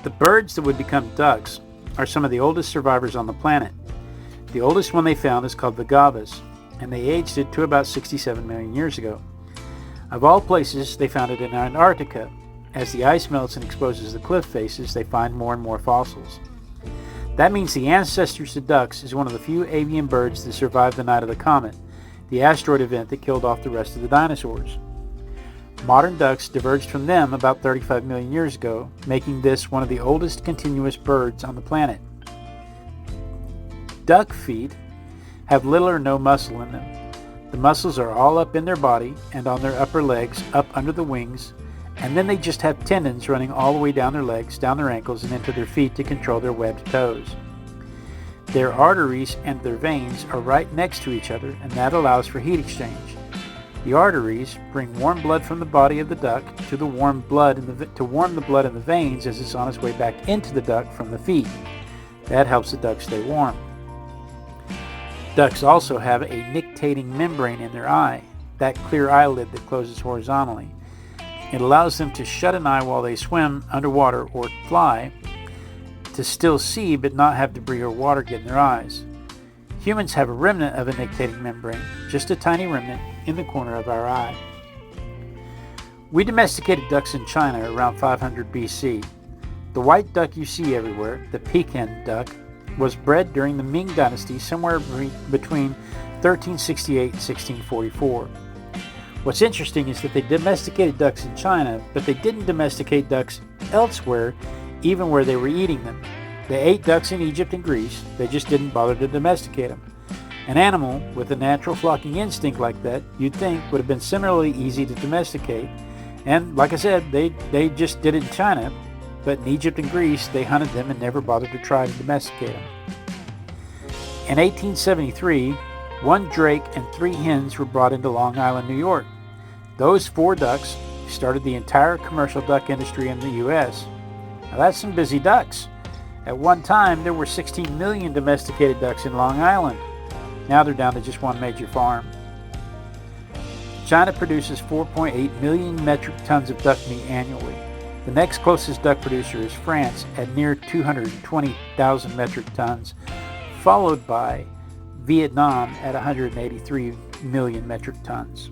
The birds that would become ducks are some of the oldest survivors on the planet. The oldest one they found is called Vegavis, and they aged it to about 67 million years ago. Of all places, they found it in Antarctica. As the ice melts and exposes the cliff faces, they find more and more fossils. That means the ancestors of ducks is one of the few avian birds that survived the night of the comet, the asteroid event that killed off the rest of the dinosaurs. Modern ducks diverged from them about 35 million years ago, making this one of the oldest continuous birds on the planet. Duck feet have little or no muscle in them. The muscles are all up in their body and on their upper legs, up under the wings, and then they just have tendons running all the way down their legs, down their ankles, and into their feet to control their webbed toes. Their arteries and their veins are right next to each other, and that allows for heat exchange. The arteries bring warm blood from the body of the duck to warm the blood in the veins as it's on its way back into the duck from the feet. That helps the duck stay warm. Ducks also have a nictating membrane in their eye, that clear eyelid that closes horizontally. It allows them to shut an eye while they swim underwater or fly, to still see but not have debris or water get in their eyes. Humans have a remnant of a nictating membrane, just a tiny remnant, in the corner of our eye. We domesticated ducks in China around 500 BC. The white duck you see everywhere, the Pekin duck, was bred during the Ming Dynasty somewhere between 1368 and 1644. What's interesting is that they domesticated ducks in China, but they didn't domesticate ducks elsewhere, even where they were eating them. They ate ducks in Egypt and Greece, they just didn't bother to domesticate them. An animal with a natural flocking instinct like that, you'd think, would have been similarly easy to domesticate. And like I said, they just did it in China, but in Egypt and Greece, they hunted them and never bothered to try to domesticate them. In 1873, 1 drake and 3 hens were brought into Long Island, New York. Those 4 ducks started the entire commercial duck industry in the U.S. Now that's some busy ducks. At one time, there were 16 million domesticated ducks in Long Island. Now they're down to just 1 major farm. China produces 4.8 million metric tons of duck meat annually. The next closest duck producer is France at near 220,000 metric tons, followed by Vietnam at 183 million metric tons.